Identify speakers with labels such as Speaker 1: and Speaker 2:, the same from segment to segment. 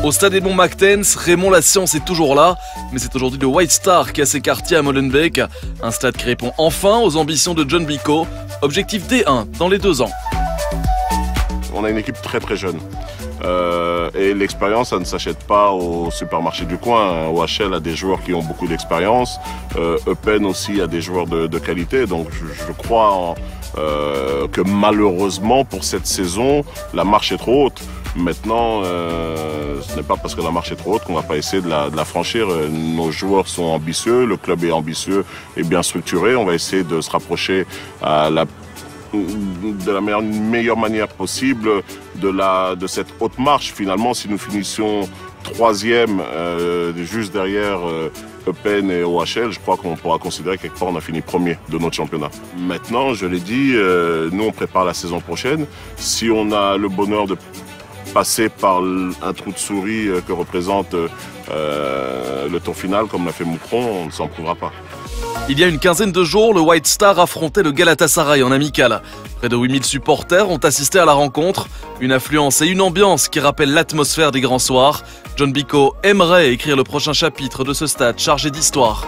Speaker 1: Au stade Edmond Mactenz, Raymond Lascience est toujours là, mais c'est aujourd'hui le White Star qui a ses quartiers à Molenbeek. Un stade qui répond enfin aux ambitions de John Bicco. Objectif D1 dans les 2 ans.
Speaker 2: On a une équipe très jeune. Et l'expérience, ça ne s'achète pas au supermarché du coin. OHL a des joueurs qui ont beaucoup d'expérience. Eupen aussi a des joueurs de qualité. Donc je crois que malheureusement pour cette saison, la marche est trop haute. Maintenant, ce n'est pas parce que la marche est trop haute qu'on ne va pas essayer de la franchir. Nos joueurs sont ambitieux, le club est ambitieux et bien structuré. On va essayer de se rapprocher de la meilleure manière possible de cette haute marche. Finalement, si nous finissions 3e juste derrière Eupen et OHL, je crois qu'on pourra considérer quelque part on a fini 1er de notre championnat. Maintenant, je l'ai dit, nous on prépare la saison prochaine. Si on a le bonheur de passer par un trou de souris que représente le tour final, comme l'a fait Moucron, on ne s'en prouvera pas.
Speaker 1: Il y a une quinzaine de jours, le White Star affrontait le Galatasaray en amical. Près de 8000 supporters ont assisté à la rencontre. Une affluence et une ambiance qui rappellent l'atmosphère des grands soirs. John Bicco aimerait écrire le prochain chapitre de ce stade chargé d'histoire.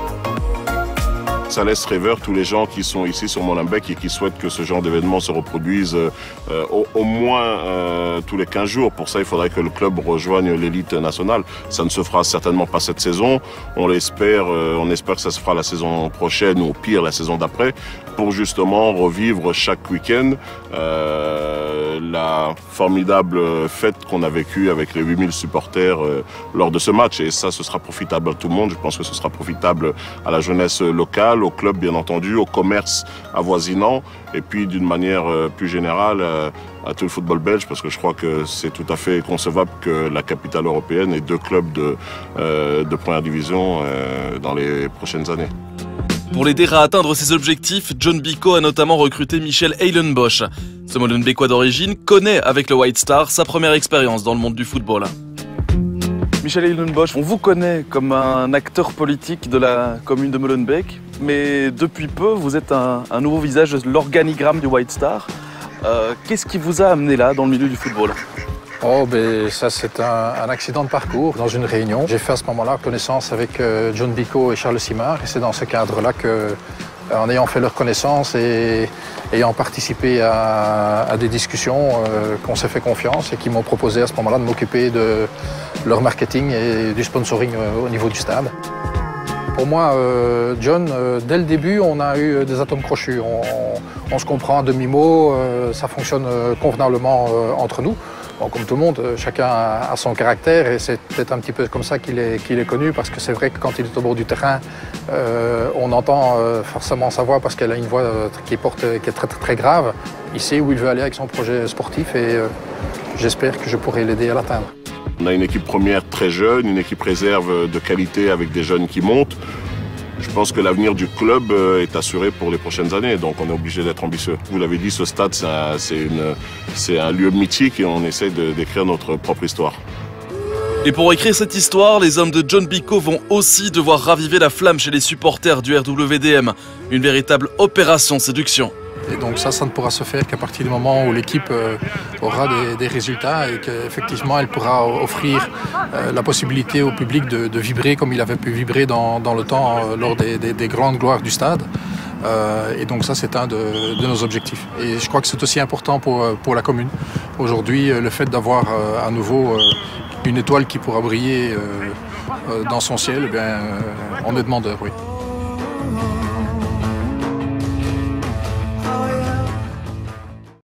Speaker 2: Ça laisse rêveur tous les gens qui sont ici sur Molenbeek et qui souhaitent que ce genre d'événement se reproduise au moins tous les 15 jours. Pour ça, il faudrait que le club rejoigne l'élite nationale. Ça ne se fera certainement pas cette saison. On espère que ça se fera la saison prochaine ou au pire la saison d'après pour justement revivre chaque week-end la formidable fête qu'on a vécue avec les 8000 supporters lors de ce match. Et ça, ce sera profitable à tout le monde. Je pense que ce sera profitable à la jeunesse locale, au club bien entendu, au commerce avoisinant et puis d'une manière plus générale à tout le football belge parce que je crois que c'est tout à fait concevable que la capitale européenne ait 2 clubs de première division dans les prochaines années.
Speaker 1: Pour l'aider à atteindre ses objectifs, John Bicco a notamment recruté Michel Eilenbosch. Ce Molenbeekois d'origine connaît avec le White Star sa première expérience dans le monde du football. Michel Eilenbosch, on vous connaît comme un acteur politique de la commune de Molenbeek, mais depuis peu, vous êtes un nouveau visage de l'organigramme du White Star. Qu'est-ce qui vous a amené là, dans le milieu du football ?
Speaker 3: Oh, ben, ça c'est un accident de parcours dans une réunion. J'ai fait à ce moment-là connaissance avec John Bicco et Charles Simard et c'est dans ce cadre-là que, en ayant fait leur connaissance et ayant participé à des discussions, qu'on s'est fait confiance et qui m'ont proposé à ce moment-là de m'occuper de leur marketing et du sponsoring au niveau du stade. Pour moi, John, dès le début, on a eu des atomes crochus. On se comprend à demi-mot, ça fonctionne convenablement entre nous. Bon, comme tout le monde, chacun a son caractère et c'est peut-être un petit peu comme ça qu'il est connu parce que c'est vrai que quand il est au bord du terrain, on entend forcément sa voix parce qu'elle a une voix qui est très grave. Il sait où il veut aller avec son projet sportif et j'espère que je pourrai l'aider à l'atteindre.
Speaker 2: On a une équipe première très jeune, une équipe réserve de qualité avec des jeunes qui montent. Je pense que l'avenir du club est assuré pour les prochaines années, donc on est obligé d'être ambitieux. Vous l'avez dit, ce stade, c'est un lieu mythique et on essaie d'écrire notre propre histoire.
Speaker 1: Et pour écrire cette histoire, les hommes de John Bicco vont aussi devoir raviver la flamme chez les supporters du RWDM. Une véritable opération séduction.
Speaker 3: Et donc ça ne pourra se faire qu'à partir du moment où l'équipe aura des résultats et qu'effectivement elle pourra offrir la possibilité au public de vibrer comme il avait pu vibrer dans le temps lors des grandes gloires du stade. Et donc ça c'est un de nos objectifs. Et je crois que c'est aussi important pour la commune. Aujourd'hui, le fait d'avoir à nouveau une étoile qui pourra briller dans son ciel, eh bien, on est demandeur, oui.